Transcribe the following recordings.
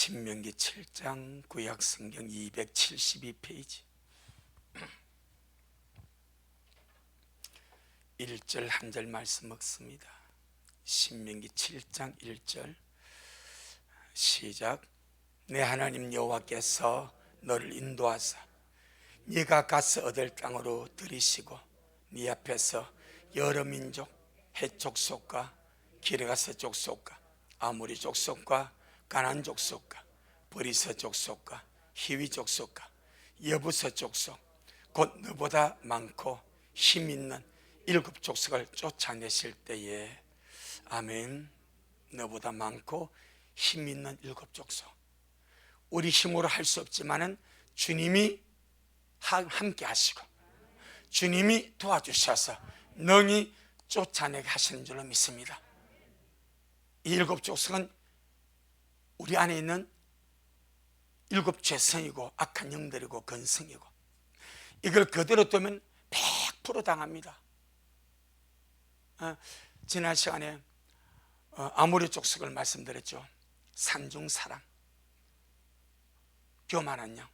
신명기 7장 구약성경 272페이지 1절 한 절 말씀 읽습니다. 신명기 7장 1절 시작. 내 하나님 여호와께서 너를 인도하사 네가 가서 얻을 땅으로 들이시고 네 앞에서 여러 민족 헷 족속과 기르가스 족속과 아모리 족속과 가나안 족속과 브리스 족속과 히위 족속과 여부스 족속 곧 너보다 많고 힘 있는 7 족속을 쫓아내실 때에 아멘. 너보다 많고 힘 있는 7 족속. 우리 힘으로 할 수 없지만은 주님이 함께 하시고 주님이 도와주셔서 능히 쫓아내게 하시는 줄로 믿습니다. 이 7 족속은 우리 안에 있는 7 죄성이고 악한 영들이고 근성이고 이걸 그대로 두면 100% 당합니다. 지난 시간에 아모리 족속을 말씀드렸죠. 산중사랑, 교만한 영.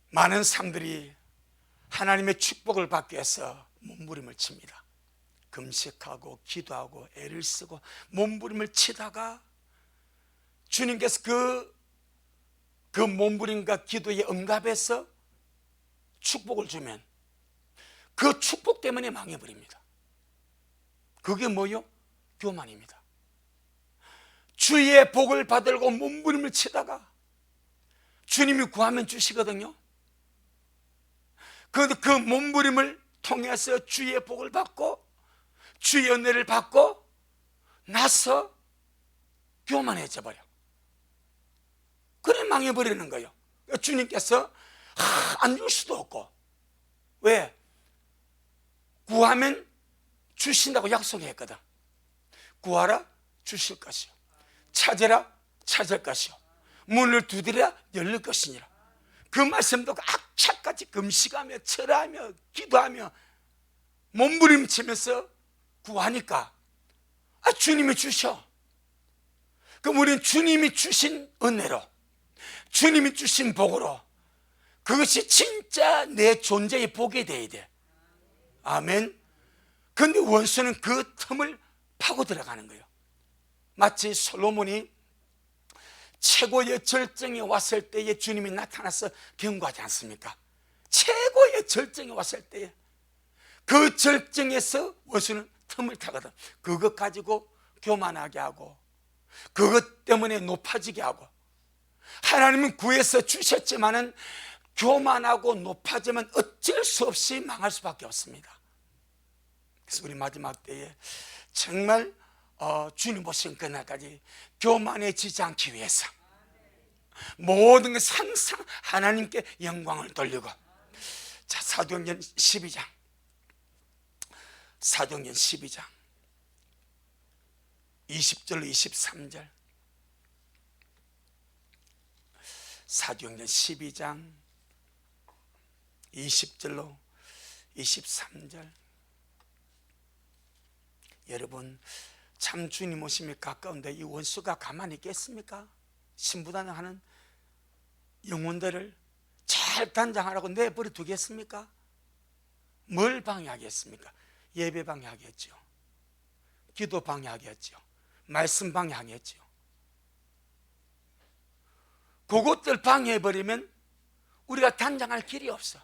많은 사람들이 하나님의 축복을 받기 위해서 몸부림을 칩니다. 금식하고 기도하고 애를 쓰고 몸부림을 치다가 주님께서 그 몸부림과 기도에 응답해서 축복을 주면 그 축복 때문에 망해버립니다. 그게 뭐요? 교만입니다. 주의 복을 받으려고 몸부림을 치다가 주님이 구하면 주시거든요. 그런데 그 몸부림을 통해서 주의 복을 받고 주의 은혜를 받고 나서 교만해져 버려. 그래 망해버리는 거예요. 주님께서 안 줄 수도 없고. 왜? 구하면 주신다고 약속했거든. 구하라 주실 것이요 찾으라 찾을 것이요 문을 두드리라 열릴 것이니라. 그 말씀도 악착같이 금식하며 절하며 기도하며 몸부림치면서 구하니까 주님이 주셔. 그럼 우리는 주님이 주신 은혜로 주님이 주신 복으로 그것이 진짜 내 존재의 복이 돼야 돼. 아멘. 그런데 원수는 그 틈을 파고 들어가는 거예요. 마치 솔로몬이 최고의 절정에 왔을 때에 주님이 나타나서 경고하지 않습니까? 최고의 절정에 왔을 때에 그 절정에서 원수는 틈을 타거든. 그것 가지고 교만하게 하고 그것 때문에 높아지게 하고. 하나님은 구해서 주셨지만은 교만하고 높아지면 어쩔 수 없이 망할 수밖에 없습니다. 그래서 우리 마지막 때에 정말 주님 오신 그날까지 교만해지지 않기 위해서 모든 것을 항상 하나님께 영광을 돌리고. 자, 사도행전 12장 사도행전 12장 20절로 23절 사도행전 12장 20절로 23절. 여러분 참 주님 오심이 가까운데 이 원수가 가만히 있겠습니까? 신부단하는 영혼들을 잘 단장하라고 내버려 두겠습니까? 뭘 방해하겠습니까? 예배 방해하겠죠. 기도 방해하겠죠. 말씀 방해하겠죠. 그것들 방해해버리면 우리가 단장할 길이 없어.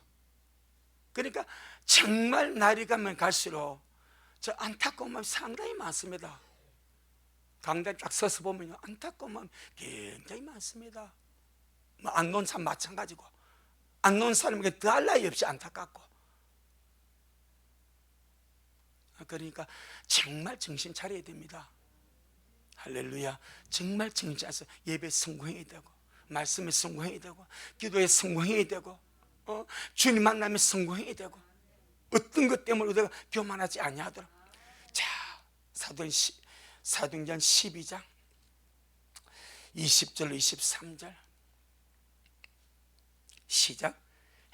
그러니까 정말 날이 가면 갈수록 저 안타까운 마음이 상당히 많습니다. 강단에 딱 서서 보면 안타까운 마음이 굉장히 많습니다. 안 놓은 사람 마찬가지고 안 놓은 사람에게 더할 나위 없이 안타깝고. 그러니까 정말 정신 차려야 됩니다. 할렐루야. 정말 정신 차려서 예배 성공해야 되고 말씀에 성공해야 되고 기도에 성공해야 되고 주님 만나면 성공해야 되고 어떤 것 때문에 우리가 교만하지 아니하도록. 자, 사도행전 12장 20절로 23절 시작.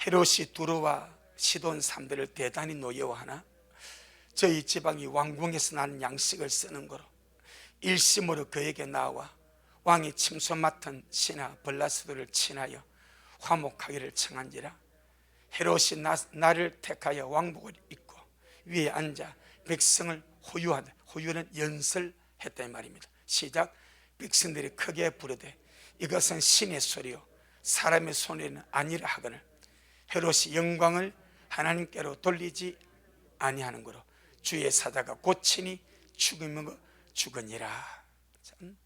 헤롯이 두로와 시돈 사람들을 대단히 노여워하나 저희 지방이 왕궁에서 나는 양식을 쓰는 거로 일심으로 그에게 나와 왕이 침소 맡은 신하 블라스도를 친하여 화목하기를 청한지라. 헤롯이 나를 택하여 왕복을 입고 위에 앉아 백성을 호유하되, 호유는 연설했다 이 말입니다. 시작. 백성들이 크게 부르되 이것은 신의 소리요 사람의 소리는 아니라 하거늘 헤롯이 영광을 하나님께로 돌리지 아니하는 거로 주의 사자가 고치니 죽으면 죽으니라. 참,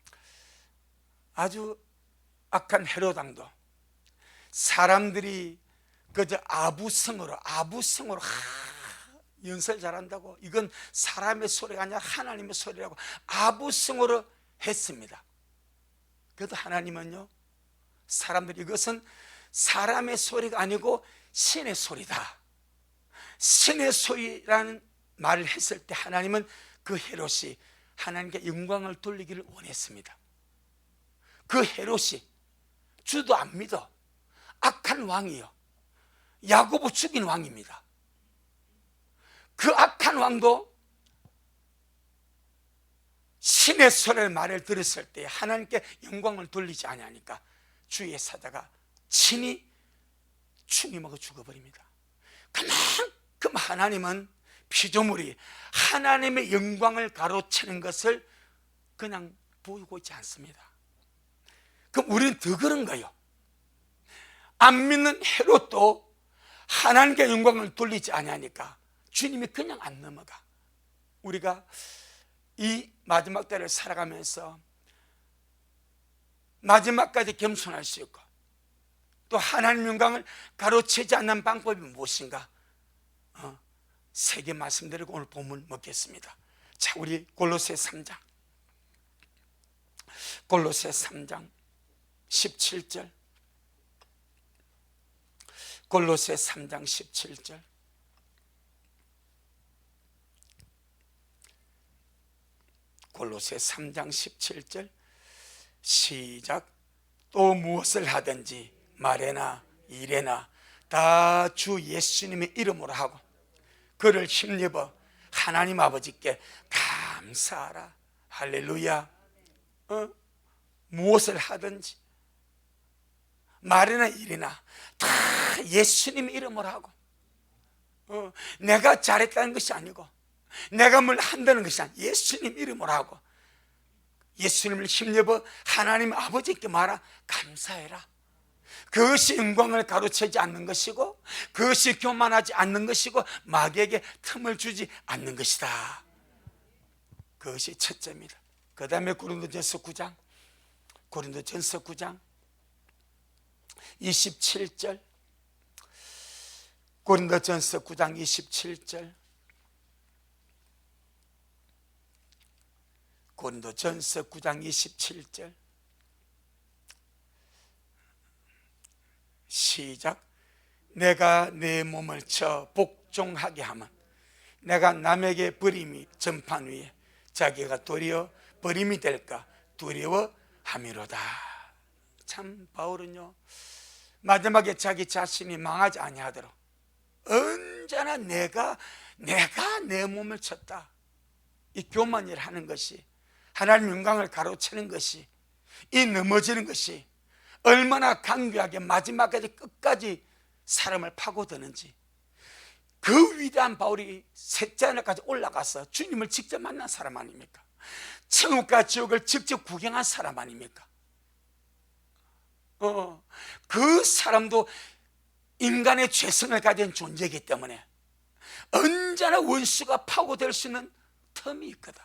아주 악한 헤롯 왕도 사람들이 그저 아부성으로 연설 잘한다고, 이건 사람의 소리가 아니라 하나님의 소리라고 아부성으로 했습니다. 그래도 하나님은요, 사람들이 이것은 사람의 소리가 아니고 신의 소리다, 신의 소리라는 말을 했을 때 하나님은 그 헤롯이 하나님께 영광을 돌리기를 원했습니다. 그 헤롯이 주도 안 믿어 악한 왕이요, 야고보 죽인 왕입니다. 그 악한 왕도 신의 소리의 말을 들었을 때 하나님께 영광을 돌리지 아니하니까 주의 사자가 친히 충이 먹어 죽어버립니다. 그만큼 하나님은 피조물이 하나님의 영광을 가로채는 것을 그냥 보이고 있지 않습니다. 그럼 우리는 더 그런 거예요. 안 믿는 헤롯도 하나님께 영광을 돌리지 아니하니까 주님이 그냥 안 넘어가. 우리가 이 마지막 때를 살아가면서 마지막까지 겸손할 수 있고 또 하나님 영광을 가로채지 않는 방법이 무엇인가? 세 개 말씀드리고 오늘 본문 먹겠습니다. 자, 우리 골로새 3장 17절, 골로새 3장 17절. 골로새 3장 17절 시작. 또 무엇을 하든지 말에나 일에나 다 주 예수님의 이름으로 하고 그를 힘입어 하나님 아버지께 감사하라. 할렐루야. 무엇을 하든지 말이나 일이나 다 예수님 이름으로 하고, 내가 잘했다는 것이 아니고 내가 뭘 한다는 것이 아니고 예수님 이름으로 하고 예수님을 힘입어 하나님 아버지께 말하 감사해라. 그것이 영광을 가로채지 않는 것이고 그것이 교만하지 않는 것이고 마귀에게 틈을 주지 않는 것이다. 그것이 첫째입니다. 그 다음에 고린도전서 9장 27절, 고린도전서 9장 27절, 고린도전서 9장 27절 시작. 내가 내 몸을 쳐 복종하게 하면 내가 남에게 버림이 전판 위에 자기가 도리어 버림이 될까 두려워함이로다. 참 바울은요 마지막에 자기 자신이 망하지 아니하도록 언제나 내가 내 몸을 쳤다, 이 교만 일을 하는 것이, 하나님 영광을 가로채는 것이, 이 넘어지는 것이 얼마나 강교하게 마지막까지 끝까지 사람을 파고드는지. 그 위대한 바울이 셋째 하늘까지 올라가서 주님을 직접 만난 사람 아닙니까? 천국과 지옥을 직접 구경한 사람 아닙니까? 그 사람도 인간의 죄성을 가진 존재이기 때문에 언제나 원수가 파고들 수 있는 틈이 있거든.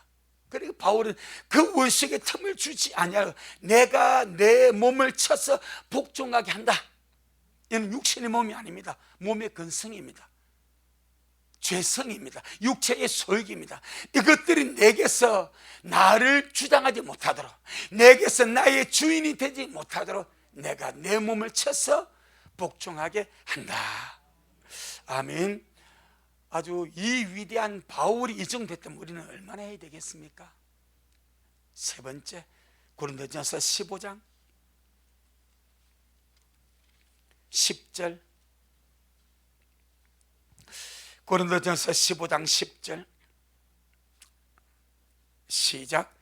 그리고 바울은 그 원수에게 틈을 주지 아니하고 내가 내 몸을 쳐서 복종하게 한다. 이는 육신의 몸이 아닙니다. 몸의 근성입니다. 죄성입니다. 육체의 소욕입니다. 이것들이 내게서 나를 주장하지 못하도록, 내게서 나의 주인이 되지 못하도록 내가 내 몸을 쳐서 복종하게 한다. 아멘. 아주 이 위대한 바울이 이정됐다면 우리는 얼마나 해야 되겠습니까? 세 번째, 고린도전서 15장 10절, 고린도전서 15장 10절 시작.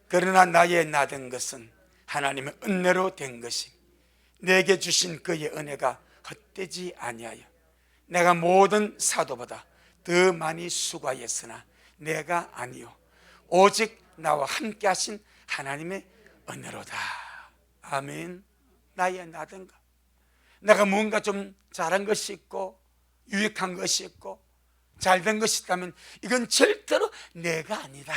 그러나 나의 나된 것은 하나님의 은혜로 된 것이 내게 주신 그의 은혜가 헛되지 아니하여 내가 모든 사도보다 더 많이 수고하였으나 내가 아니요 오직 나와 함께 하신 하나님의 은혜로다. 아멘. 나의 나든가 내가 뭔가 좀 잘한 것이 있고 유익한 것이 있고 잘된 것이 있다면 이건 절대로 내가 아니다.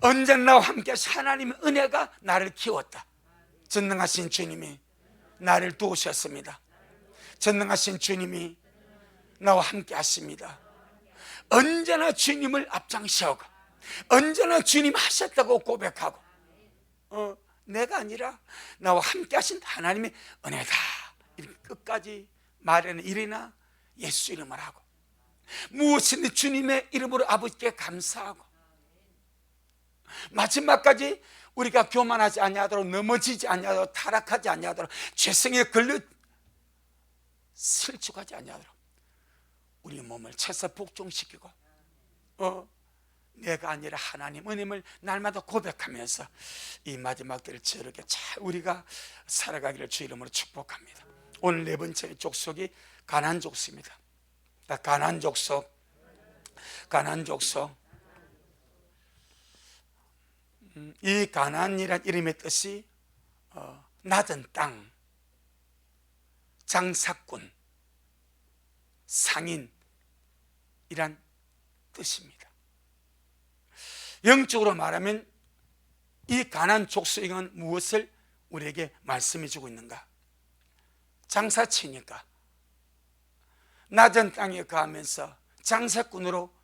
언제나 나와 함께 하신 하나님의 은혜가 나를 키웠다. 전능하신 주님이 나를 도우셨습니다. 전능하신 주님이 나와 함께 하십니다. 언제나 주님을 앞장서고 언제나 주님 하셨다고 고백하고 내가 아니라 나와 함께 하신 하나님의 은혜다 이렇게 끝까지 말하는 일이나 예수 이름을 하고 무엇이든 주님의 이름으로 아버지께 감사하고 마지막까지 우리가 교만하지 아니하도록 넘어지지 아니하도록 타락하지 아니하도록 죄성에 걸려 슬축하지 아니하도록 우리 몸을 채서 복종시키고 내가 아니라 하나님 은혜를 날마다 고백하면서 이 마지막 때를 저렇게 잘 우리가 살아가기를 주 이름으로 축복합니다. 오늘 네 번째 족속이 가나안 족속입니다. 가나안 족속 이 가나안이란 이름의 뜻이 낮은 땅, 장사꾼, 상인이란 뜻입니다. 영적으로 말하면 이 가나안 족속은 무엇을 우리에게 말씀해 주고 있는가? 장사치니까 낮은 땅에 거하면서 장사꾼으로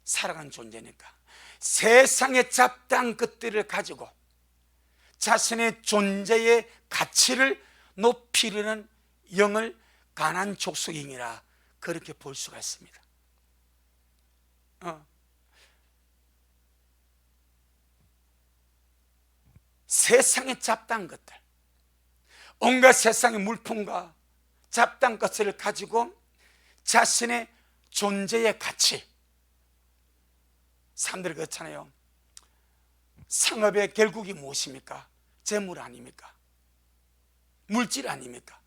살아간 존재니까 세상의 잡다한 것들을 가지고 자신의 존재의 가치를 높이려는 영을 가나안 족속이니라 그렇게 볼 수가 있습니다. 세상의 잡다한 것들, 온갖 세상의 물품과 잡다한 것을 가지고 자신의 존재의 가치, 사람들이 그렇잖아요. 상업의 결국이 무엇입니까? 재물 아닙니까? 물질 아닙니까?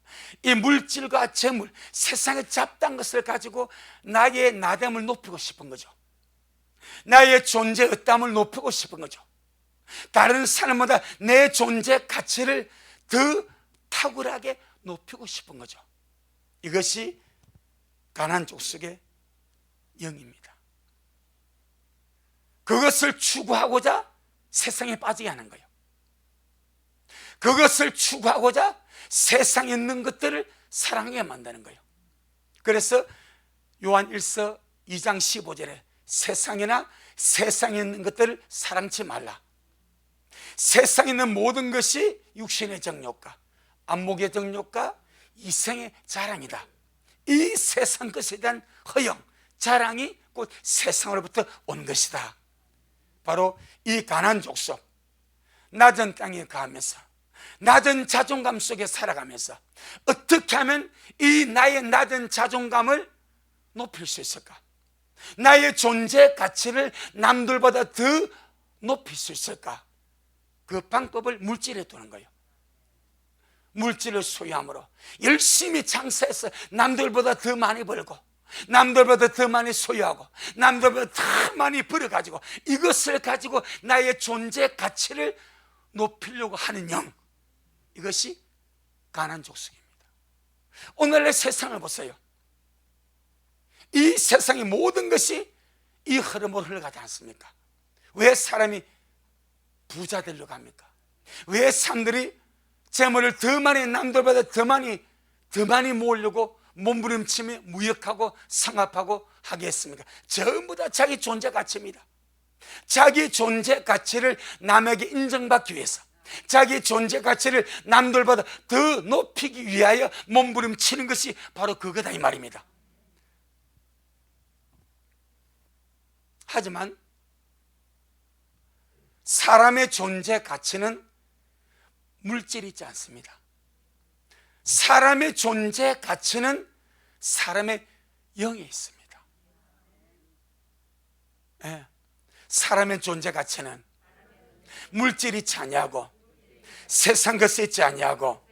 이 물질과 재물, 세상의 잡다한 것을 가지고 나의 나됨을 높이고 싶은 거죠. 나의 존재의 어담을 높이고 싶은 거죠. 다른 사람보다 내 존재 가치를 더 탁월하게 높이고 싶은 거죠. 이것이 가나안 족속의 영입니다. 그것을 추구하고자 세상에 빠지게 하는 거예요. 그것을 추구하고자 세상에 있는 것들을 사랑하게 만드는 거예요. 그래서 요한 1서 2장 15절에 세상이나 세상에 있는 것들을 사랑치 말라. 세상에 있는 모든 것이 육신의 정욕과 안목의 정욕과 이생의 자랑이다. 이 세상 것에 대한 허영, 자랑이 곧 세상으로부터 온 것이다. 바로 이 가나안 족속, 낮은 땅에 거하면서 낮은 자존감 속에 살아가면서 어떻게 하면 이 나의 낮은 자존감을 높일 수 있을까? 나의 존재 가치를 남들보다 더 높일 수 있을까? 그 방법을 물질에 두는 거예요. 물질을 소유함으로 열심히 장사해서 남들보다 더 많이 벌고 남들보다 더 많이 소유하고 남들보다 더 많이 벌어가지고 이것을 가지고 나의 존재 가치를 높이려고 하는 영, 이것이 가나안 족속입니다. 오늘의 세상을 보세요. 이 세상의 모든 것이 이 흐름으로 흘러가지 않습니까? 왜 사람이 부자 되려고 합니까? 왜 사람들이 재물을 더 많이 남들보다 더 많이 모으려고 몸부림치며 무역하고 상합하고 하게 했습니까? 전부 다 자기 존재 가치입니다. 자기 존재 가치를 남에게 인정받기 위해서, 자기 존재 가치를 남들보다 더 높이기 위하여 몸부림치는 것이 바로 그거다 이 말입니다. 하지만 사람의 존재 가치는 물질이 있지 않습니다. 사람의 존재 가치는 사람의 영에 있습니다. 네. 사람의 존재 가치는 물질이 차냐고 세상 것에 있지 아니하고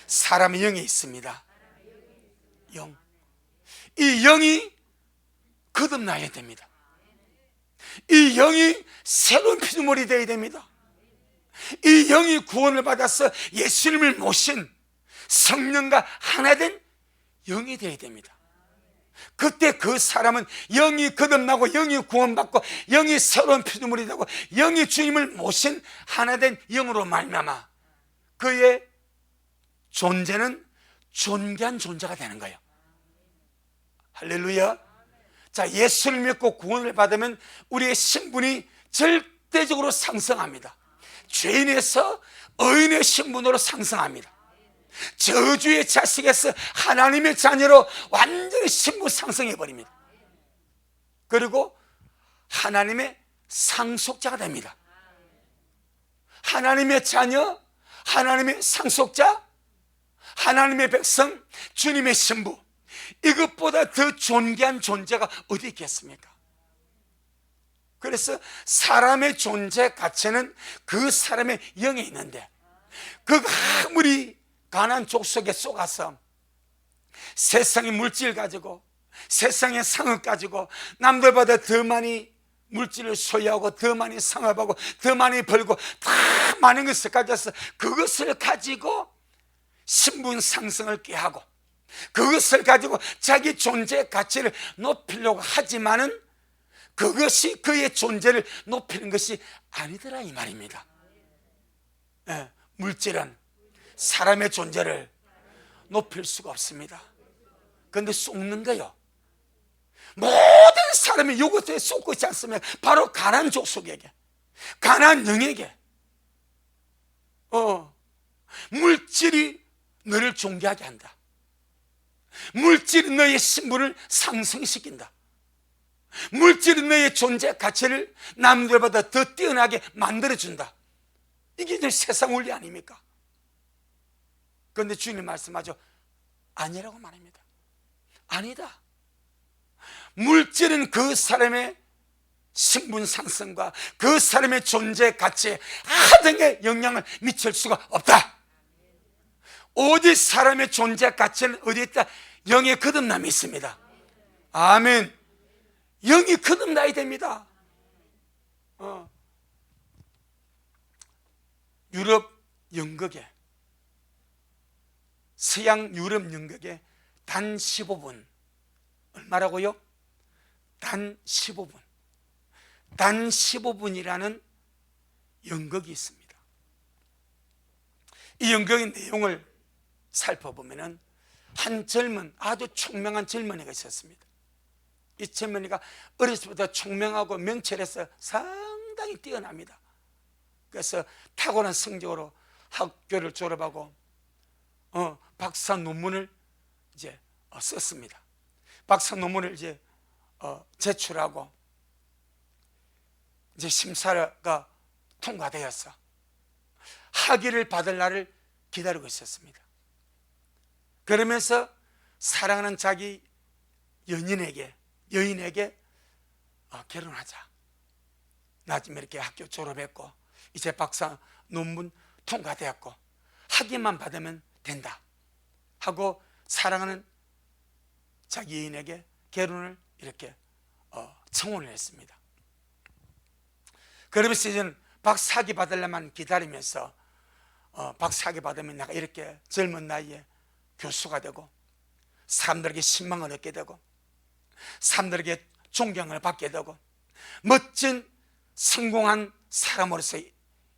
사람의 영에 있습니다. 영. 이 영이 거듭나야 됩니다. 이 영이 새로운 피조물이 되어야 됩니다. 이 영이 구원을 받아서 예수님을 모신 성령과 하나 된 영이 되어야 됩니다. 그때 그 사람은 영이 거듭나고 영이 구원받고 영이 새로운 피조물이 되고 영이 주님을 모신 하나 된 영으로 말미암아 그의 존재는 존귀한 존재가 되는 거예요. 할렐루야. 자, 예수를 믿고 구원을 받으면 우리의 신분이 절대적으로 상승합니다. 죄인에서 의인의 신분으로 상승합니다. 저주의 자식에서 하나님의 자녀로 완전히 신분 상승해 버립니다. 그리고 하나님의 상속자가 됩니다. 하나님의 자녀, 하나님의 상속자, 하나님의 백성, 주님의 신부, 이것보다 더 존귀한 존재가 어디 있겠습니까? 그래서 사람의 존재 가치는 그 사람의 영에 있는데, 그 아무리 가난한 족속에 속아서 세상의 물질 가지고 세상의 상을 가지고 남들보다 더 많이 물질을 소유하고 더 많이 상업하고 더 많이 벌고 다 많은 것을 가져서 그것을 가지고 신분 상승을 꾀하고 그것을 가지고 자기 존재 가치를 높이려고 하지만은 그것이 그의 존재를 높이는 것이 아니더라 이 말입니다. 물질은 사람의 존재를 높일 수가 없습니다. 그런데 쏟는 거요. 모든 사람이 이것에 쏟고 있지 않습니까? 바로 가난한 족속에게, 가난한 영에게. 물질이 너를 존귀하게 한다. 물질이 너의 신분을 상승시킨다. 물질이 너의 존재 가치를 남들보다 더 뛰어나게 만들어준다. 이게 이제 세상 원리 아닙니까? 그런데 주님 말씀하죠. 아니라고 말합니다. 아니다. 물질은 그 사람의 신분 상승과 그 사람의 존재 가치에 하등의 영향을 미칠 수가 없다. 오직 사람의 존재 가치는 어디에 있다? 영의 거듭남이 있습니다. 아멘. 영이 거듭나야 됩니다. 유럽 연극에, 서양 유럽 연극에 단 15분, 얼마라고요? 단 15분. 단 15분이라는 연극이 있습니다. 이 연극의 내용을 살펴보면 한 젊은, 아주 총명한 젊은이가 있었습니다. 이 젊은이가 어렸을 때부터 총명하고 명철해서 상당히 뛰어납니다. 그래서 탁월한 성적으로 학교를 졸업하고 박사 논문을 이제 썼습니다. 박사 논문을 이제 제출하고 이제 심사가 통과되어서 학위를 받을 날을 기다리고 있었습니다. 그러면서 사랑하는 자기 여인에게 결혼하자. 나 지금 이렇게 학교 졸업했고 이제 박사 논문 통과되었고 학위만 받으면 된다 하고 사랑하는 자기 여인에게 결혼을 이렇게 청혼을 했습니다. 그러면서 이제는 박사학위 받으려면 기다리면서 박사학위 받으면 내가 이렇게 젊은 나이에 교수가 되고 사람들에게 신망을 얻게 되고 사람들에게 존경을 받게 되고 멋진 성공한 사람으로서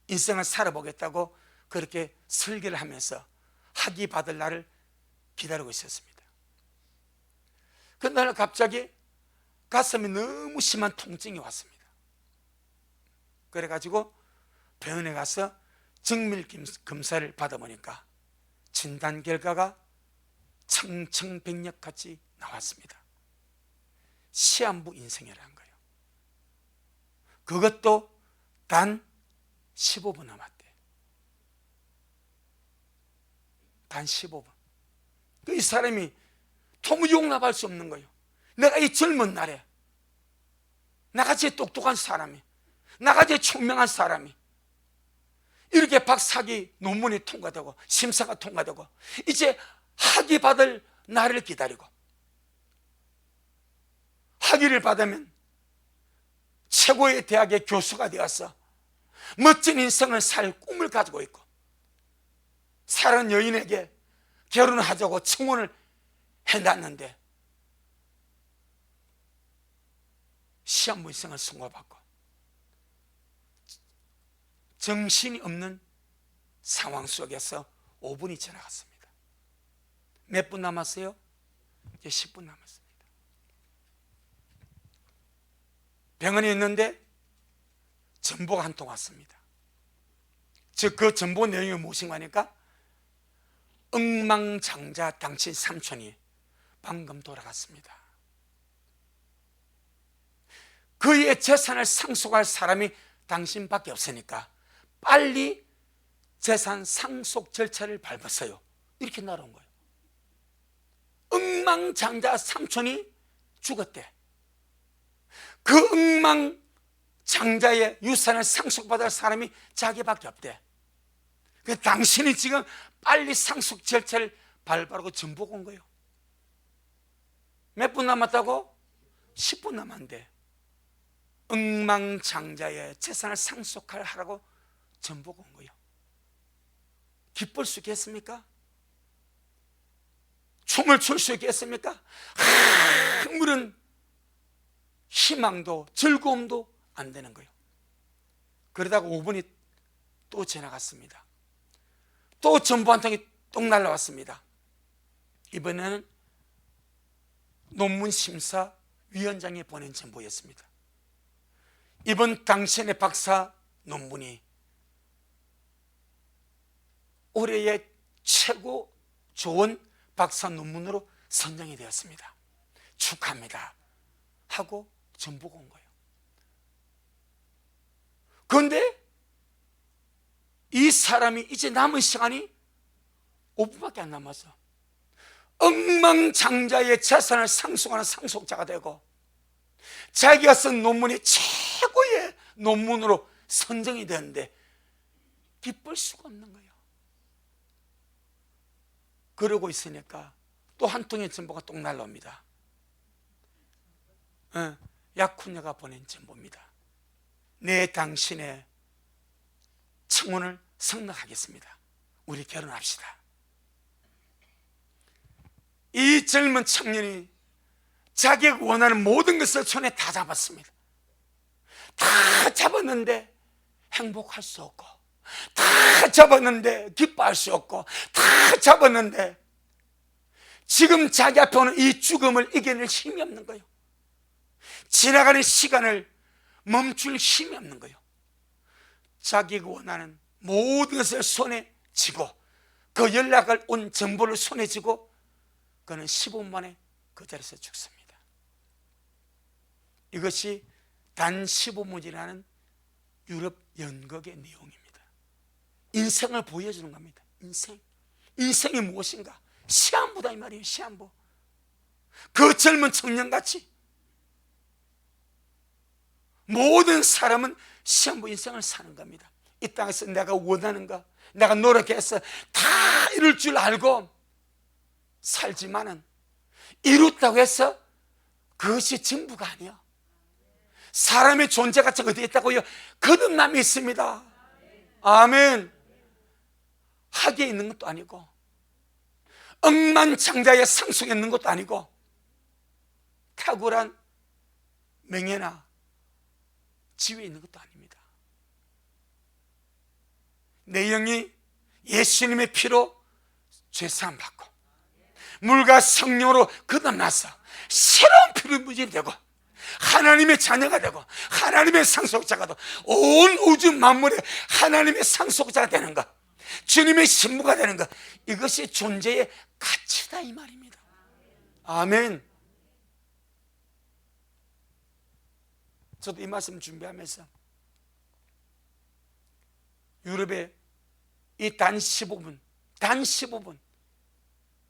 인생을 살아보겠다고 그렇게 설계를 하면서 학위 받을 날을 기다리고 있었습니다. 그날 갑자기 가슴에 너무 심한 통증이 왔습니다. 그래가지고 병원에 가서 정밀 검사를 받아보니까 진단 결과가 청청백력같이 나왔습니다. 시한부 인생이라는 거예요. 그것도 단 15분 남았대. 단 15분. 이 사람이 도무지 용납할 수 없는 거예요. 내가 이 젊은 날에 나같이 똑똑한 사람이, 나같이 총명한 사람이 이렇게 박사학위 논문이 통과되고 심사가 통과되고 이제 학위 받을 날을 기다리고, 학위를 받으면 최고의 대학의 교수가 되어서 멋진 인생을 살 꿈을 가지고 있고, 사랑하는 여인에게 결혼하자고 청혼을 해놨는데 시한부 인생을 선고받고 정신이 없는 상황 속에서 5분이 지나갔습니다. 몇 분 남았어요? 이제 10분 남았습니다. 병원에 있는데 전보가 한 통 왔습니다. 즉 그 전보 내용이 무엇인가 하니까, 억망장자 당신 삼촌이 방금 돌아갔습니다. 그의 재산을 상속할 사람이 당신밖에 없으니까 빨리 재산 상속 절차를 밟았어요. 이렇게 날아온 거예요. 억망장자 삼촌이 죽었대. 그 억망장자의 유산을 상속받을 사람이 자기밖에 없대. 당신이 지금 빨리 상속 절차를 밟으라고 전보가 온 거예요. 몇 분 남았다고? 10분 남았는데 억망장자의 재산을 상속하라고 전보가 온 거예요. 기쁠 수 있겠습니까? 춤을 출 수 있겠습니까? 아무런 희망도 즐거움도 안 되는 거예요. 그러다가 5분이 또 지나갔습니다. 또 전보 한 통이 똥 날라왔습니다. 이번에는 논문심사위원장이 보낸 전보였습니다. 이번 당신의 박사 논문이 올해의 최고 좋은 박사 논문으로 선정이 되었습니다. 축하합니다 하고 전보가 온 거예요. 그런데 이 사람이 이제 남은 시간이 5분밖에 안 남았어. 억망장자의 재산을 상속하는 상속자가 되고 자기가 쓴 논문이 최고의 논문으로 선정이 되는데 기쁠 수가 없는 거예요. 그러고 있으니까 또 한 통의 전보가 똥 날라옵니다. 약혼녀가 보낸 전보입니다. 내 당신의 청혼을 승낙하겠습니다. 우리 결혼합시다. 이 젊은 청년이 자기가 원하는 모든 것을 손에 다 잡았습니다. 다 잡았는데 행복할 수 없고, 다 잡았는데 기뻐할 수 없고, 다 잡았는데 지금 자기 앞에 오는 이 죽음을 이겨낼 힘이 없는 거예요. 지나가는 시간을 멈출 힘이 없는 거예요. 자기가 원하는 모든 것을 손에 쥐고 그 연락을 온 정보를 손에 쥐고 그는 15분 만에 그 자리에서 죽습니다. 이것이 단 15문이라는 유럽 연극의 내용입니다. 인생을 보여주는 겁니다. 인생이 무엇인가? 시한부다 이 말이에요. 시한부. 그 젊은 청년같이 모든 사람은 시한부 인생을 사는 겁니다. 이 땅에서 내가 원하는 거, 내가 노력해서 다 이룰 줄 알고 살지만은 이뤘다고 해서 그것이 전부가 아니야. 사람의 존재 가치가 어디에 있다고요? 거듭남이 있습니다. 아멘. 학위에 있는 것도 아니고 억만장자의 상속에 있는 것도 아니고 탁월한 명예나 지위에 있는 것도 아닙니다. 내 영이 예수님의 피로 죄사함 받고 물과 성령으로 거듭나서 새로운 피를 무질이 되고 하나님의 자녀가 되고 하나님의 상속자가 되고 온 우주 만물의 하나님의 상속자가 되는 것, 주님의 신부가 되는 것, 이것이 존재의 가치다 이 말입니다. 아멘. 저도 이 말씀 준비하면서 유럽의 이 단 15분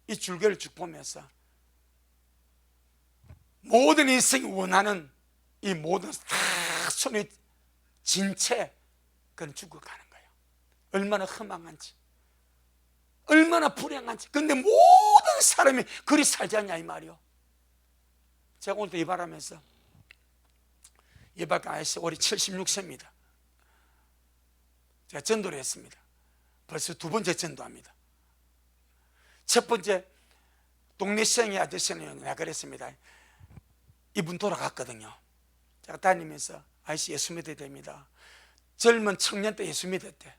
이 줄기를 쭉 보면서 모든 인생이 원하는 이 모든 다 손에 진 채 그건 죽어가는 거예요. 얼마나 허망한지, 얼마나 불행한지. 근데 모든 사람이 그리 살지 않냐 이 말이요. 제가 오늘도 이발하면서, 이발가 아저씨 올해 76세입니다 제가 전도를 했습니다. 벌써 두 번째 전도합니다. 첫 번째 동네 시장의 아저씨는 내가 그랬습니다. 이분 돌아갔거든요. 제가 다니면서 아저씨 예수 믿어야 됩니다. 젊은 청년 때 예수 믿었대.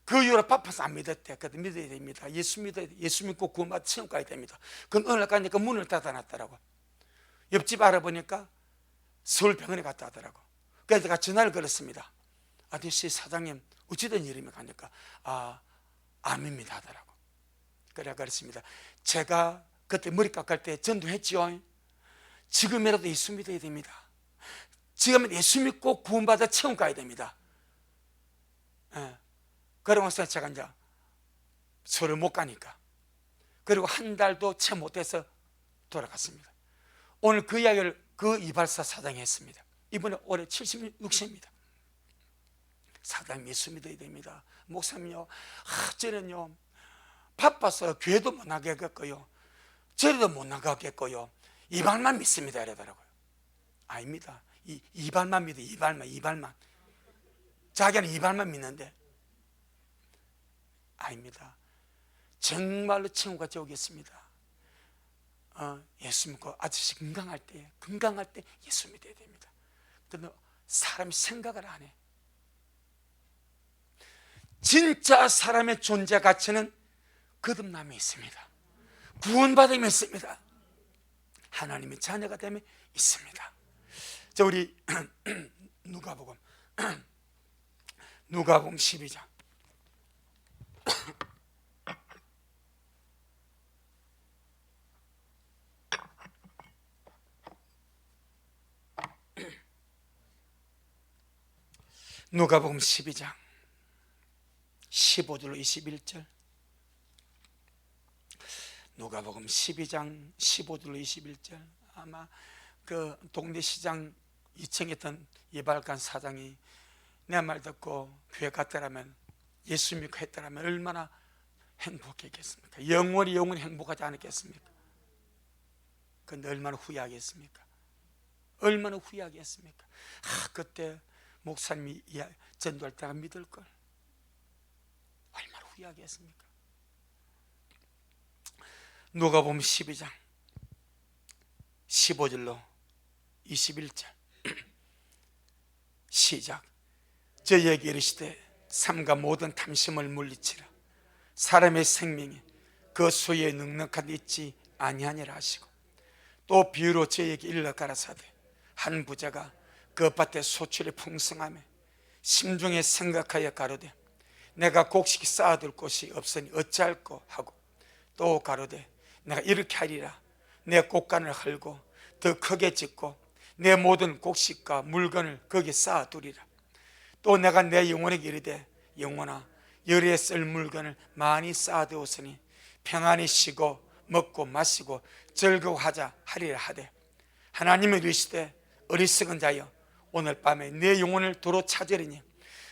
그 이후로 바빠서 안 믿었대. 그래도 믿어야 됩니다. 예수 믿고 구원받아 천국 가야 됩니다. 그럼 어느 날 가니까 문을 닫아놨더라고. 옆집 알아보니까 서울병원에 갔다 하더라고. 그래서 제가 전화를 걸었습니다. 아저씨 사장님 어찌된 일입니까 하니까 암입니다 하더라고. 그래 그랬습니다. 제가 그때 머리 깎을 때 전도했지요. 지금이라도 예수 믿어야 됩니다. 지금은 예수 믿고 구원받아 천국 가야 됩니다. 그러고서 제가 이제 서울 못 가니까, 그리고 한 달도 채 못해서 돌아갔습니다. 오늘 그 이야기를 그 이발사 사장이 했습니다. 이번에 올해 76세입니다. 사장님 예수 믿어야 됩니다. 목사님요, 저는요 바빠서 교회도 못 나가겠고요, 저리도 못 나가겠고요, 이발만 믿습니다 이러더라고요. 아닙니다. 이발만 믿어. 이발만. 자기는 이발만 믿는데. 아닙니다. 정말로 천국 같이 오겠습니다. 예수 믿고 아저씨 건강할 때 예수 믿어야 됩니다. 근데 사람이 생각을 안 해. 진짜 사람의 존재 가치는 거듭남에 있습니다. 구원받음에 있습니다. 하나님의 자녀가 됨에 있습니다. 자, 우리 누가복음 12장 누가복음 12장 15절로 21절. 누가복음 12장 15절로 21절. 아마 그 동네 시장 2층에 있던 예발관 사장이 내 말 듣고 교회 갔더라면, 예수 믿고 했더라면 얼마나 행복했겠습니까? 영원히 행복하지 않았겠습니까? 그런데 얼마나 후회하겠습니까? 얼마나 후회하겠습니까? 그때 목사님이 전도할 때가 믿을걸. 얼마나 후회하겠습니까? 누가복음 12장 15절로 21절 시작. 저희에게 이르시되 삼가 모든 탐심을 물리치라. 사람의 생명이 그 수에 넉넉하게 있지 아니하니라 하시고, 또 비유로 저희에게 일러 가라사대 한 부자가 그 밭에 소출이 풍성하며 심중에 생각하여 가로되 내가 곡식 쌓아둘 곳이 없으니 어찌할꼬 하고, 또 가로되 내가 이렇게 하리라. 내 곡간을 헐고 더 크게 짓고 내 모든 곡식과 물건을 거기에 쌓아두리라. 또 내가 내 영혼에게 이르되 영혼아, 열에 쓸 물건을 많이 쌓아두었으니 평안히 쉬고 먹고 마시고 즐거워하자 하리라 하되, 하나님이 이르시되 어리석은 자여, 오늘 밤에 내 영혼을 도로 찾으리니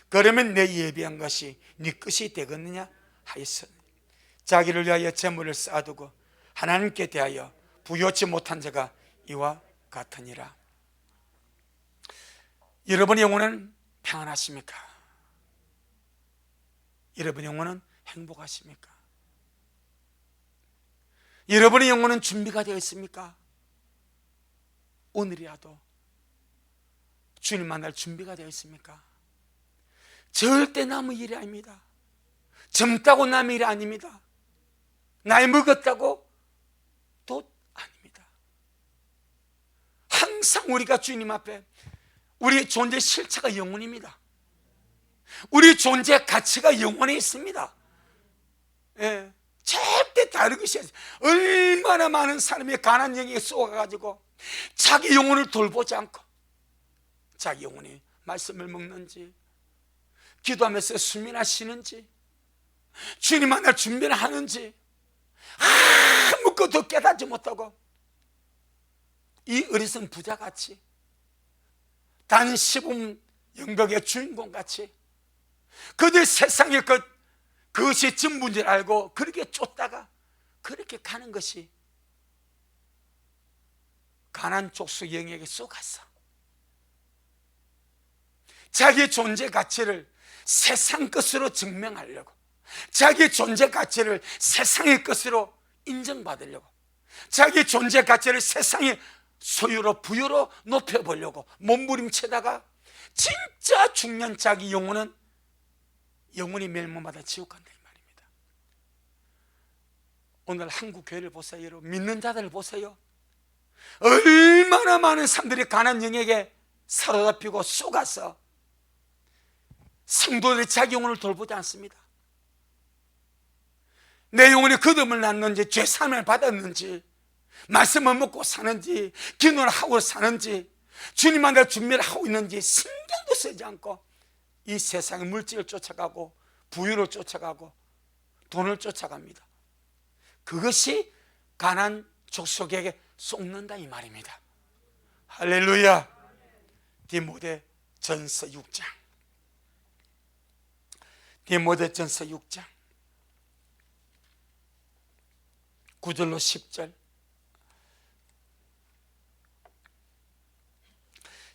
그러면 내 예비한 것이 네 끝이 되겠느냐 하였으니, 자기를 위하여 재물을 쌓아두고 하나님께 대하여 부요치 못한 자가 이와 같으니라. 여러분의 영혼은 평안하십니까? 여러분의 영혼은 행복하십니까? 여러분의 영혼은 준비가 되어 있습니까? 오늘이라도 주님 만날 준비가 되어 있습니까? 절대 남의 일이 아닙니다. 젊다고 남의 일이 아닙니다. 나이 먹었다고 도 아닙니다. 항상 우리가 주님 앞에 우리의 존재 실체가 영원입니다. 우리 존재 가치가 영원에 있습니다. 예, 절대 다른 것이 아니에요. 얼마나 많은 사람이 가난 영역에 쏘아가지고 자기 영혼을 돌보지 않고 자기 영혼이 말씀을 먹는지, 기도하면서 숨이나 쉬는지, 주님 만날 준비를 하는지 아무것도 깨닫지 못하고 이 어리석은 부자같이 단 15분 영덕의 주인공같이 그들 세상의 것, 그것이 전부인 줄 알고 그렇게 쫓다가 그렇게 가는 것이 가나안 족속 영역에 쏘갔어. 자기의 존재 가치를 세상 것으로 증명하려고, 자기의 존재 가치를 세상의 것으로 인정받으려고, 자기의 존재 가치를 세상의 소유로 부여로 높여보려고 몸부림치다가 진짜 중요한 자기 영혼은 영혼이 멸망받아 지옥 간다 이 말입니다. 오늘 한국 교회를 보세요. 여러분, 믿는 자들을 보세요. 얼마나 많은 사람들이 가나안 영역에 사로잡히고 쏘가서 성도들이 자기 영혼을 돌보지 않습니다. 내 영혼이 거듭을 났는지, 죄사함을 받았는지, 말씀을 먹고 사는지, 기도를 하고 사는지, 주님 만날 준비를 하고 있는지 신경도 쓰지 않고 이 세상의 물질을 쫓아가고 부유를 쫓아가고 돈을 쫓아갑니다. 그것이 가나안 족속에게 쏟는다 이 말입니다. 할렐루야. 디모데전서 6장, 디모데전서 6장 9절로 10절.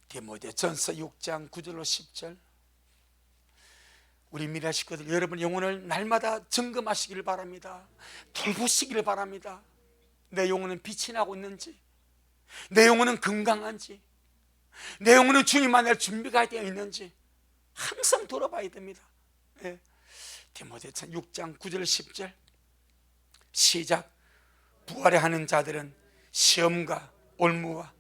디모데전서 6장 9절로 10절. 우리 미래 식구들, 여러분 영혼을 날마다 점검하시기를 바랍니다. 돌보시기를 바랍니다. 내 영혼은 빛이 나고 있는지, 내 영혼은 건강한지, 내 영혼은 주님 만날 준비가 되어 있는지 항상 돌아봐야 됩니다. 네. 디모데전 6장 9절 10절 시작. 부활해 하는 자들은 시험과 올무와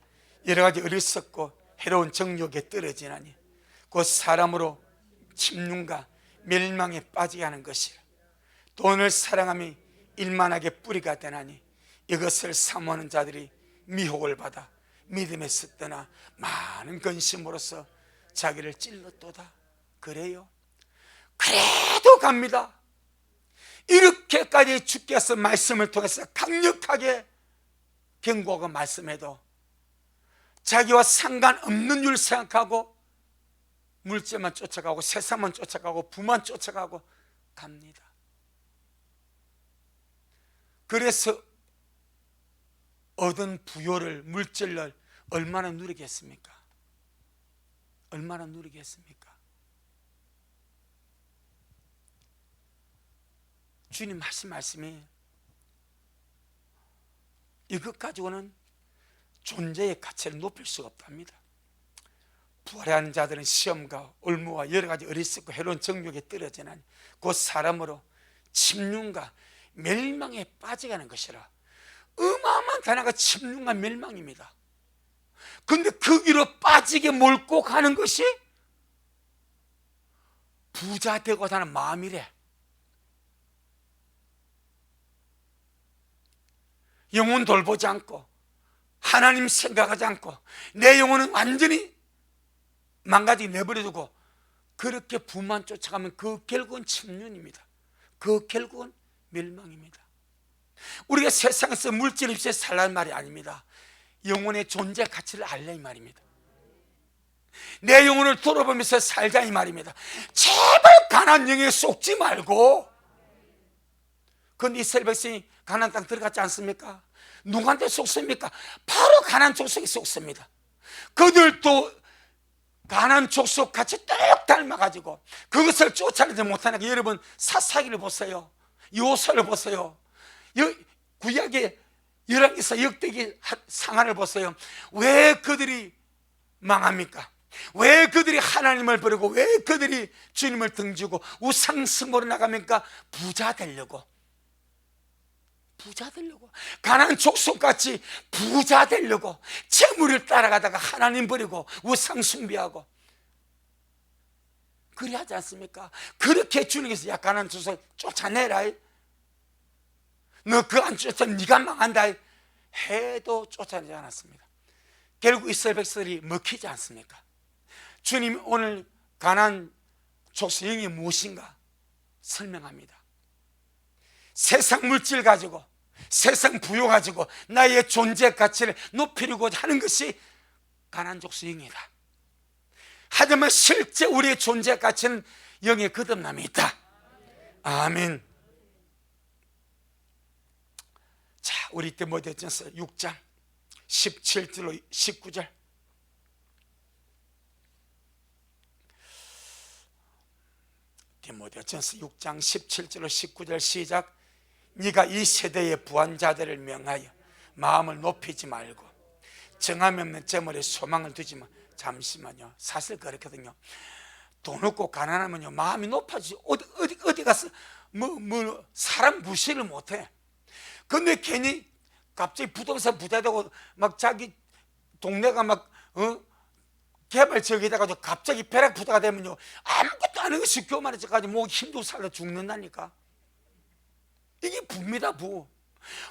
여러 가지 어리석고 해로운 정욕에 떨어지나니 곧 사람으로 침륜과 멸망에 빠지게 하는 것이라. 돈을 사랑하며 일만하게 뿌리가 되나니 이것을 사모하는 자들이 미혹을 받아 믿음에서 떠나 많은 근심으로써 자기를 찔렀도다. 그래요? 그래도 갑니다. 이렇게까지 주께서 말씀을 통해서 강력하게 경고하고 말씀해도 자기와 상관없는 줄 생각하고 물질만 쫓아가고 세상만 쫓아가고 부만 쫓아가고 갑니다. 그래서 얻은 부요를, 물질을 얼마나 누리겠습니까? 얼마나 누리겠습니까? 주님 하신 말씀이 이것 가지고는 존재의 가치를 높일 수가 없답니다. 부활하는 자들은 시험과 올무와 여러 가지 어리석고 해로운 정욕에 떨어지나니 곧 사람으로 침륜과 멸망에 빠져가는 것이라. 어마어마한 단어가 침륜과 멸망입니다. 그런데 그 길로 빠지게 몰고 가는 것이 부자 되고자 하는 마음이래. 영혼 돌보지 않고 하나님 생각하지 않고 내 영혼은 완전히 망가지게 내버려두고 그렇게 부만 쫓아가면 그 결국은 침륜입니다. 그 결국은 멸망입니다. 우리가 세상에서 물질 입시에 살라는 말이 아닙니다. 영혼의 존재 가치를 알라 이 말입니다. 내 영혼을 돌아보면서 살자 이 말입니다. 제발 가나안 영역에 속지 말고. 그런데 이스라엘 백성이 가나안 땅 들어갔지 않습니까? 누구한테 속습니까? 바로 가나안 족속에 속습니다. 그들도 가나안 족속 같이 똑 닮아가지고 그것을 쫓아내지 못하니까 여러분 사사기를 보세요. 요소를 보세요. 구약의 열왕기서 역대기 상한을 보세요. 왜 그들이 망합니까? 왜 그들이 하나님을 버리고 왜 그들이 주님을 등지고 우상숭배로 나갑니까? 부자 되려고. 가나안 족속같이 부자 되려고 재물을 따라가다가 하나님 버리고 우상 숭배하고 그래 하지 않습니까? 그렇게 주님께서 야 가나안 족속 쫓아내라, 너 그 안 쫓아내면 네가 망한다 해도 쫓아내지 않았습니다. 결국 이스라엘 백성들이 먹히지 않습니까? 주님 오늘 가나안 족속 영이 무엇인가 설명합니다. 세상 물질 가지고 세상 부요 가지고 나의 존재 가치를 높이려고 하는 것이 가나안 족속 영이다. 하지만 실제 우리의 존재 가치는 영의 거듭남이 있다. 아멘. 자, 우리 디모데전서 6장 17절로 19절. 디모데전서 6장 17절로 19절 시작. 네가 이 세대의 부한자들을 명하여 마음을 높이지 말고 정함이 없는 재물에 소망을 두지 마. 잠시만요. 사실 그렇거든요. 돈 없고 가난하면요 마음이 높아지지. 어디 가서 사람 무시를 못해. 근데 괜히 갑자기 부동산 부자 되고 막 자기 동네가 막 개발 지역에다가 갑자기 벼락 부자가 되면요 아무것도 안 하는 것이 교만해져가지고 뭐 힘도 살다 죽는다니까. 이게 부입니다.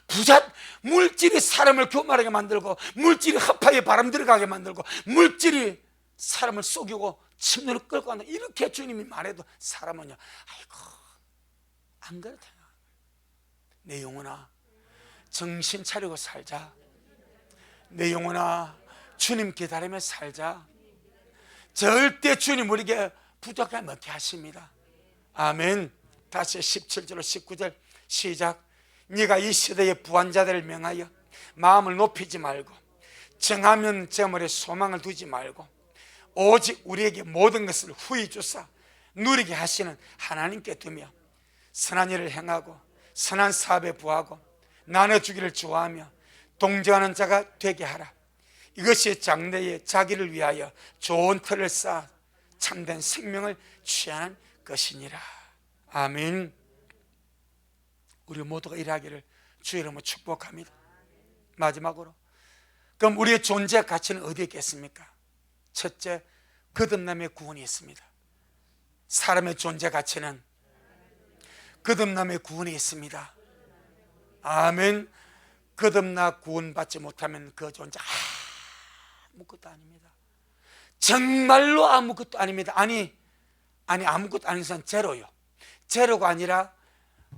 부자. 물질이 사람을 교만하게 만들고, 물질이 허파에 바람 들어가게 만들고, 물질이 사람을 속이고 침노를 끌고 간다. 이렇게 주님이 말해도 사람은요 아이고 안 그렇다. 내 영혼아 정신 차리고 살자. 내 영혼아 주님 기다리며 살자. 절대 주님 우리에게 부족하지 못해 하십니다. 아멘. 다시 17절로 19절 시작. 네가 이 시대의 부한자들을 명하여 마음을 높이지 말고 정하면 재물에 소망을 두지 말고 오직 우리에게 모든 것을 후히 주사 누리게 하시는 하나님께 두며 선한 일을 행하고 선한 사업에 부하고 나눠주기를 좋아하며 동정하는 자가 되게 하라. 이것이 장래에 자기를 위하여 좋은 터를 쌓아 참된 생명을 취하는 것이니라. 아멘. 우리 모두가 일하기를 주의 이름으로 축복합니다. 마지막으로, 그럼 우리의 존재 가치는 어디에 있겠습니까? 첫째, 거듭남의 구원이 있습니다. 사람의 존재 가치는 거듭남의 구원이 있습니다. 아멘. 거듭나 구원받지 못하면 그 존재 아무것도 아닙니다. 정말로 아무것도 아닙니다. 아니 아무것도 아닌 사람 제로요. 제로가 아니라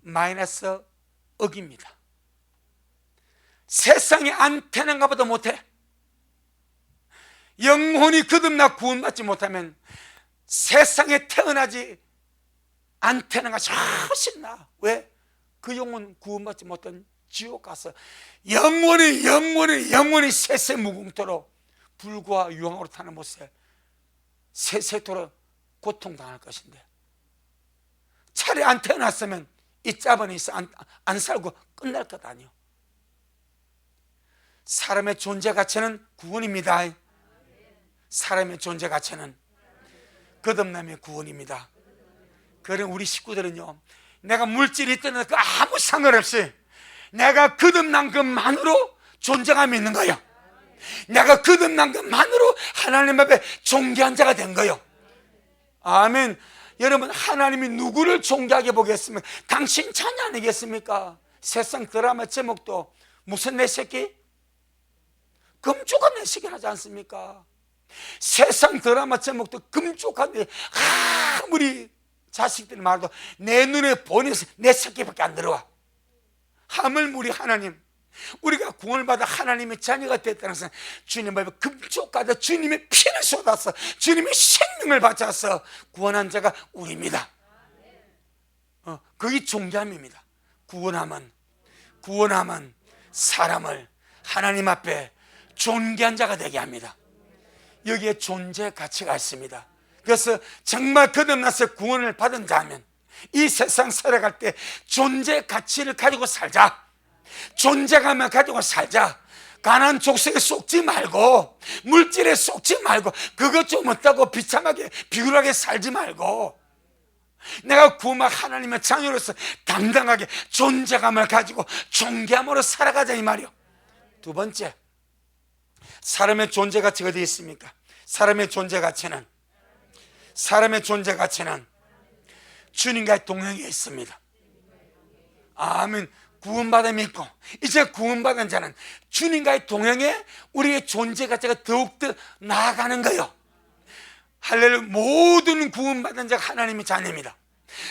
마이너스 억입니다. 세상에 안테나가 보다 못해. 영혼이 거듭나 구원받지 못하면 세상에 태어나지 안테나가 훨씬 나. 왜? 그 영혼 구원받지 못한 지옥 가서 영원히 세세 무궁토로 불과 유황으로 타는 못에 세세토록 고통당할 것인데, 차라리 안 태어났으면 이 짜번에서 안 살고 끝날 것 아니요. 사람의 존재 가치는 구원입니다. 사람의 존재 가치는 거듭남의 구원입니다. 그런 우리 식구들은요, 내가 물질이 있든 그 아무 상관없이 내가 거듭난 것만으로 존재감이 있는 거예요. 내가 거듭난 것만으로 하나님 앞에 존귀한 자가 된 거예요. 아멘. 여러분, 하나님이 누구를 존귀하게 보겠습니까? 당신 자녀 아니겠습니까? 세상 드라마 제목도 무슨 내 새끼? 금쪽한 내 새끼 하지 않습니까? 세상 드라마 제목도 금쪽한데 아무리 자식들이 말도 내 눈에 보내서 내 새끼밖에 안 들어와. 하물며 우리 하나님, 우리가 구원을 받아 하나님의 자녀가 됐다는 것은 주님 앞에 금쪽가다 주님의 피를 쏟아서 주님의 생명을 바쳐서 구원한 자가 우리입니다. 그게 존귀함입니다. 구원함은 사람을 하나님 앞에 존귀한 자가 되게 합니다. 여기에 존재 가치가 있습니다. 그래서 정말 거듭나서 구원을 받은 자면 이 세상 살아갈 때 존재 가치를 가지고 살자. 존재감을 가지고 살자. 가난한 족속에 속지 말고, 물질에 속지 말고, 그것 좀 없다고 비참하게 비굴하게 살지 말고, 내가 구원받은 하나님의 자녀로서 당당하게 존재감을 가지고 존귀함으로 살아가자, 이 말이요. 두 번째, 사람의 존재 가치가 어디 있습니까? 사람의 존재 가치는 주님과의 동행에 있습니다. 아멘. 구원받아 믿고 이제 구원받은 자는 주님과의 동행에 우리의 존재 가치가 더욱더 나아가는 거예요. 할렐루야. 모든 구원받은 자가 하나님의 자녀입니다.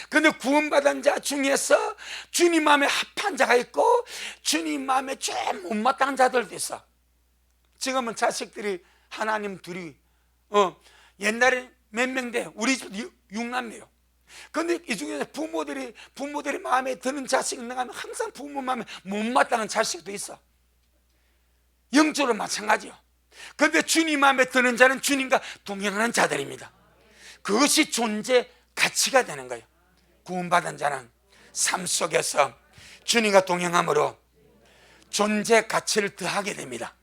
그런데 구원받은 자 중에서 주님 마음에 합한 자가 있고 주님 마음에 좀 못마땅한 자들도 있어. 지금은 자식들이 하나님 둘이 옛날에 몇 명 돼? 우리 집 6남매요. 근데 이 중에서 부모들이 마음에 드는 자식이 있는가 하면 항상 부모 마음에 못마땅한 자식도 있어. 영적으로 마찬가지요. 그런데 주님 마음에 드는 자는 주님과 동행하는 자들입니다. 그것이 존재 가치가 되는 거예요. 구원받은 자는 삶 속에서 주님과 동행함으로 존재 가치를 더하게 됩니다.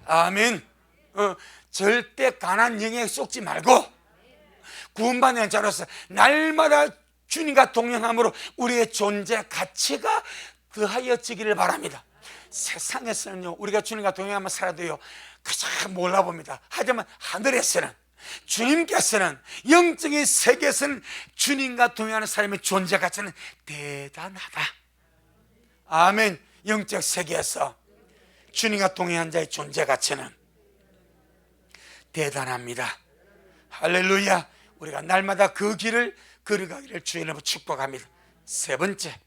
아멘. 절대 가난 영에 속지 말고 구원받는 자로서 날마다 주님과 동행함으로 우리의 존재 가치가 더하여지기를 바랍니다. 세상에서는요, 우리가 주님과 동행하며 살아도요, 가장 몰라봅니다. 하지만 하늘에서는, 주님께서는, 영적인 세계에서는 주님과 동행하는 사람의 존재 가치는 대단하다. 아멘. 영적 세계에서 주님과 동행한 자의 존재 가치는 대단합니다. 할렐루야. 우리가 날마다 그 길을 걸어가기를 주의 이름으로 축복합니다. 세 번째,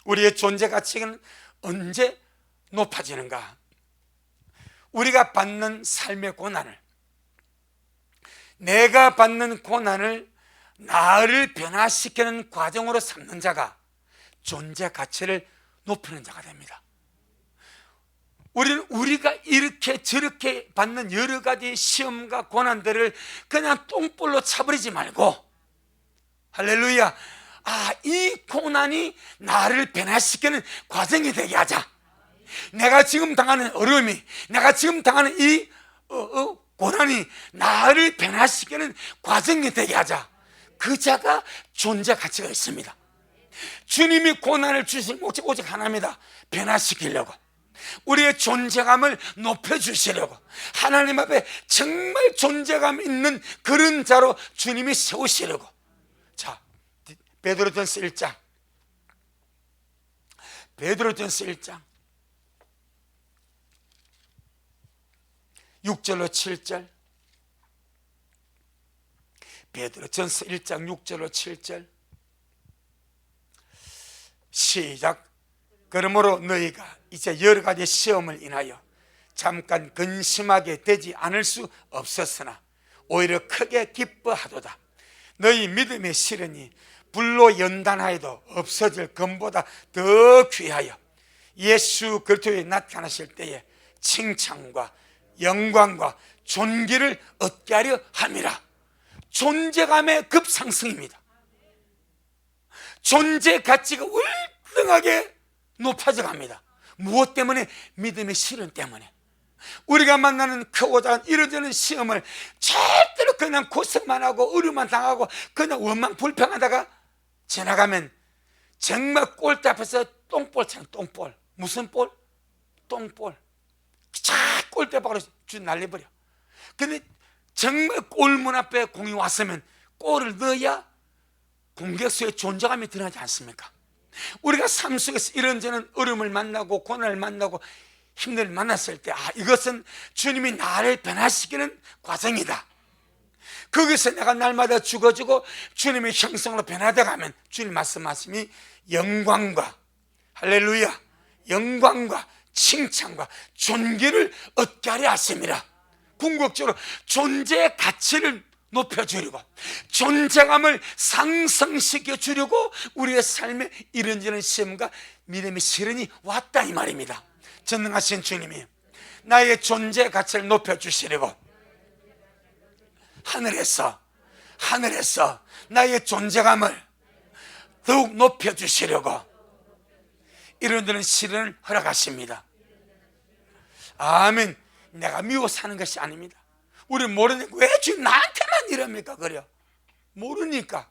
우리의 존재 가치는 언제 높아지는가? 우리가 받는 삶의 고난을, 내가 받는 고난을 나를 변화시키는 과정으로 삼는 자가 존재 가치를 높이는 자가 됩니다. 우리가 이렇게 저렇게 받는 여러 가지 시험과 고난들을 그냥 똥볼로 차버리지 말고, 할렐루야, 이 고난이 나를 변화시키는 과정이 되게 하자. 내가 지금 당하는 어려움이, 내가 지금 당하는 이 고난이 나를 변화시키는 과정이 되게 하자. 그 자가 존재 가치가 있습니다. 주님이 고난을 주신 목적 오직 하나입니다. 변화시키려고, 우리의 존재감을 높여주시려고, 하나님 앞에 정말 존재감 있는 그런 자로 주님이 세우시려고. 자, 베드로전서 1장 6절로 7절, 베드로전서 1장 6절로 7절 시작. 그러므로 너희가 이제 여러 가지 시험을 인하여 잠깐 근심하게 되지 않을 수 없었으나 오히려 크게 기뻐하도다. 너희 믿음의 시련이 불로 연단하여도 없어질 금보다 더 귀하여 예수 그리스도에 나타나실 때에 칭찬과 영광과 존귀를 얻게 하려 함이라. 존재감의 급상승입니다. 존재 가치가 월등하게 높아져 갑니다. 무엇 때문에? 믿음의 시련 때문에. 우리가 만나는 크고 작은 이런저런 시험을 절대로 그냥 고생만 하고 어려움만 당하고 그냥 원망 불평하다가 지나가면 정말 꼴대 앞에서 똥볼처럼, 똥볼. 무슨 볼? 똥볼. 쫙 꼴대 밖으로 쭉 날려버려. 근데 정말 골문 앞에 공이 왔으면 골을 넣어야 공격수의 존재감이 드러나지 않습니까? 우리가 삶 속에서 이런저런 어려움을 만나고 고난을 만나고 힘듦을 만났을 때, 이것은 주님이 나를 변화시키는 과정이다. 거기서 내가 날마다 죽어지고 주님의 형성으로 변화되어 가면 주님 말씀이 영광과, 할렐루야, 영광과 칭찬과 존귀를 얻게 하려 하심이라. 궁극적으로 존재의 가치를 높여주려고, 존재감을 상승시켜 주려고 우리의 삶에 이런저런 시험과 믿음의 시련이 왔다 이 말입니다. 전능하신 주님이 나의 존재 가치를 높여주시려고 하늘에서 나의 존재감을 더욱 높여주시려고 이런저런 시련을 허락하십니다. 아멘. 내가 미워서 하는 것이 아닙니다. 우리 모르니까 왜 주님 나한테만 이럽니까? 그래요. 모르니까.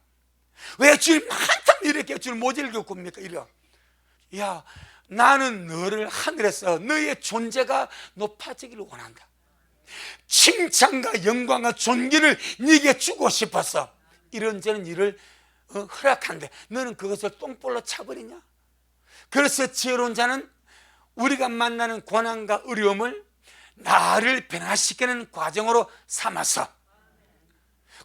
왜 주님 나한테만 이렇게 주님 모질게 굽니까? 이래요. 야, 나는 너를 하늘에서 너의 존재가 높아지기를 원한다. 칭찬과 영광과 존귀를 네게 주고 싶어서 이런저런 일을 허락한데 너는 그것을 똥볼로 차버리냐? 그래서 지혜로운 자는 우리가 만나는 고난과 어려움을 나를 변화시키는 과정으로 삼아서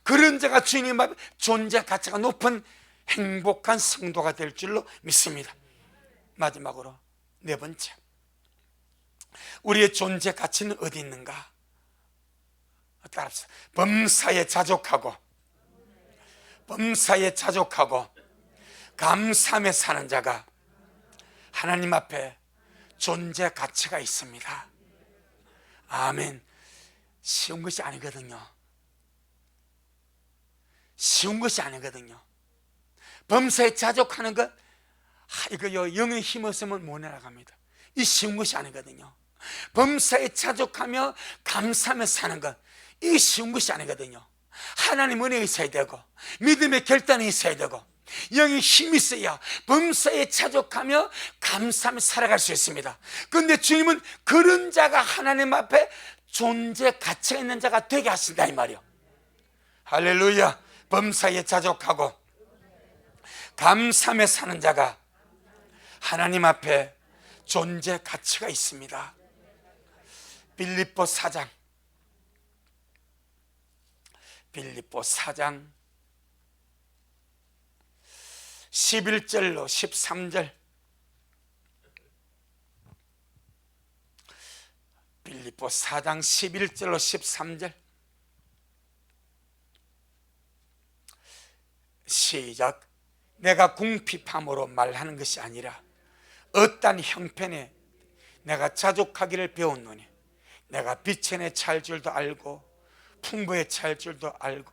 그런 자가 주님 앞에 존재 가치가 높은 행복한 성도가 될 줄로 믿습니다. 마지막으로 네 번째, 우리의 존재 가치는 어디 있는가? 따라합시다. 범사에 자족하고 범사에 자족하고 감사하며 사는 자가 하나님 앞에 존재 가치가 있습니다. 아멘. 쉬운 것이 아니거든요. 쉬운 것이 아니거든요. 범사에 자족하는 것, 이거요, 영의 힘 없으면 못 내려갑니다. 이 쉬운 것이 아니거든요. 범사에 자족하며 감사하며 사는 것, 이 쉬운 것이 아니거든요. 하나님 은혜가 있어야 되고 믿음의 결단이 있어야 되고 영의 힘이 있어야 범사에 자족하며 감사하며 살아갈 수 있습니다. 그런데 주님은 그런 자가 하나님 앞에 존재 가치가 있는 자가 되게 하신다 이 말이요. 할렐루야. 범사에 자족하고 감사하며 사는 자가 하나님 앞에 존재 가치가 있습니다. 빌립보 4장 11절로 13절. 빌립보 4장 11절로 13절. 시작. 내가 궁핍함으로 말하는 것이 아니라 어떠한 형편에 내가 자족하기를 배웠노니 내가 비천에 찰 줄도 알고 풍부에 찰 줄도 알고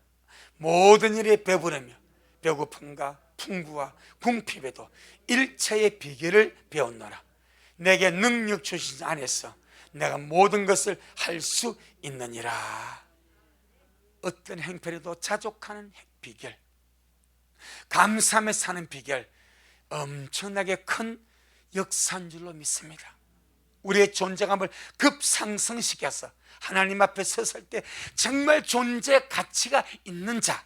모든 일에 배부르며 배고픔과 풍부와 궁핍에도 일체의 비결을 배웠노라. 내게 능력 주신 안에서 내가 모든 것을 할 수 있느니라. 어떤 형편에도 자족하는 비결, 감사하며 사는 비결, 엄청나게 큰 역사인 줄로 믿습니다. 우리의 존재감을 급상승시켜서 하나님 앞에 섰을 때 정말 존재 가치가 있는 자,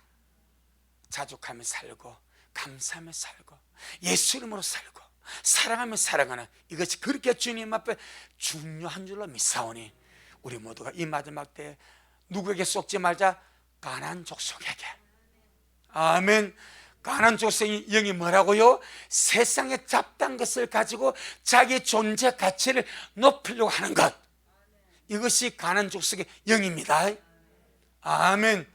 자족하며 살고 감사하며 살고 예수 이름으로 살고 사랑하며 살아가는, 이것이 그렇게 주님 앞에 중요한 줄로 믿사오니 우리 모두가 이 마지막 때에 누구에게 속지 말자. 가난안 족속에게. 아멘. 가난안 족속의 영이 뭐라고요? 세상에 잡다한 것을 가지고 자기 존재 가치를 높이려고 하는 것, 이것이 가난안 족속의 영입니다. 아멘.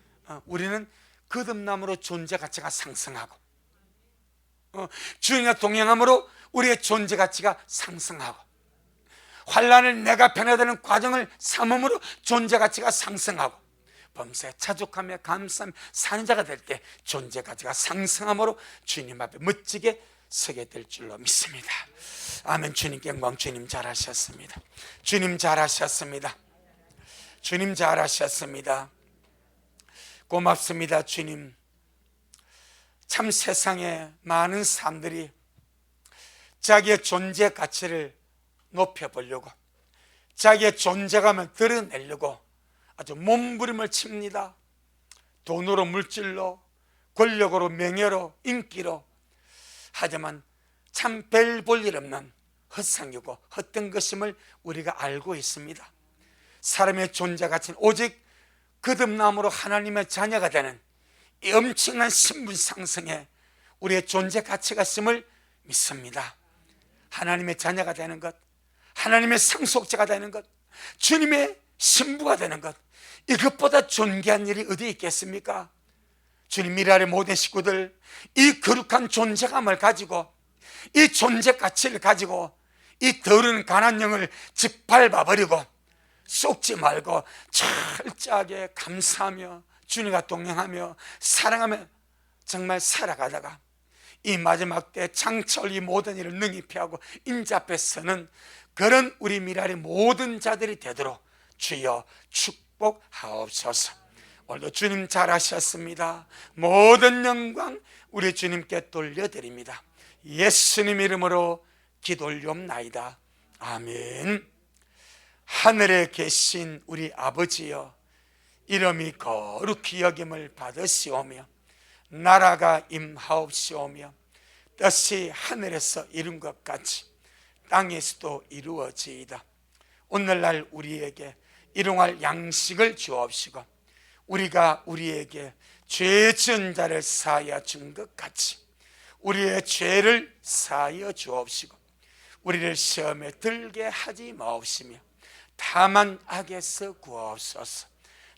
우리는 거듭남으로 존재 가치가 상승하고 주님과 동행함으로 우리의 존재 가치가 상승하고 환난을 내가 변화되는 과정을 삼음으로 존재 가치가 상승하고 범사에 자족하며 감사하며 사는 자가 될 때 존재 가치가 상승함으로 주님 앞에 멋지게 서게 될 줄로 믿습니다. 아멘. 주님께 영광. 주님 잘하셨습니다. 주님 잘하셨습니다. 주님 잘하셨습니다. 고맙습니다. 주님. 참 세상에 많은 사람들이 자기의 존재 가치를 높여보려고 자기의 존재감을 드러내려고 아주 몸부림을 칩니다. 돈으로, 물질로, 권력으로, 명예로, 인기로. 하지만 참 별 볼 일 없는 헛상이고 헛된 것임을 우리가 알고 있습니다. 사람의 존재 가치는 오직 거듭남으로 하나님의 자녀가 되는 이 엄청난 신분 상승에 우리의 존재 가치가 있음을 믿습니다. 하나님의 자녀가 되는 것, 하나님의 상속자가 되는 것, 주님의 신부가 되는 것, 이것보다 존귀한 일이 어디 있겠습니까? 주님 미래 아래 모든 식구들, 이 거룩한 존재감을 가지고, 이 존재 가치를 가지고 이 더러운 가난 영을 짓밟아 버리고 속지 말고 철저하게 감사하며 주님과 동행하며 사랑하며 정말 살아가다가 이 마지막 때 장철 이 모든 일을 능히 피하고 인자 앞에 서는 그런 우리 미래의 모든 자들이 되도록 주여 축복하옵소서. 오늘도 주님 잘하셨습니다. 모든 영광 우리 주님께 돌려드립니다. 예수님 이름으로 기도 올리옵나이다. 아멘. 하늘에 계신 우리 아버지여, 이름이 거룩히 여김을 받으시오며 나라가 임하옵시오며 뜻이 하늘에서 이룬 것 같이 땅에서도 이루어지이다. 오늘날 우리에게 일용할 양식을 주옵시고 우리가 우리에게 죄 지은 자를 사하여 준 것 같이 우리의 죄를 사하여 주옵시고 우리를 시험에 들게 하지 마옵시며 다만 악에서 구하옵소서.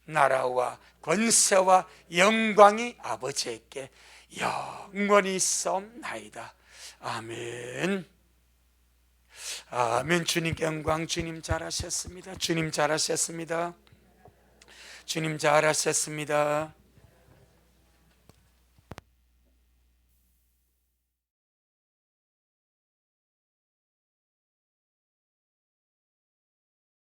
나라와 권세와 영광이 아버지에게 영원히 있사옵나이다. 아멘. 아멘. 주님께 영광. 주님 잘하셨습니다. 주님 잘하셨습니다. 주님 잘하셨습니다.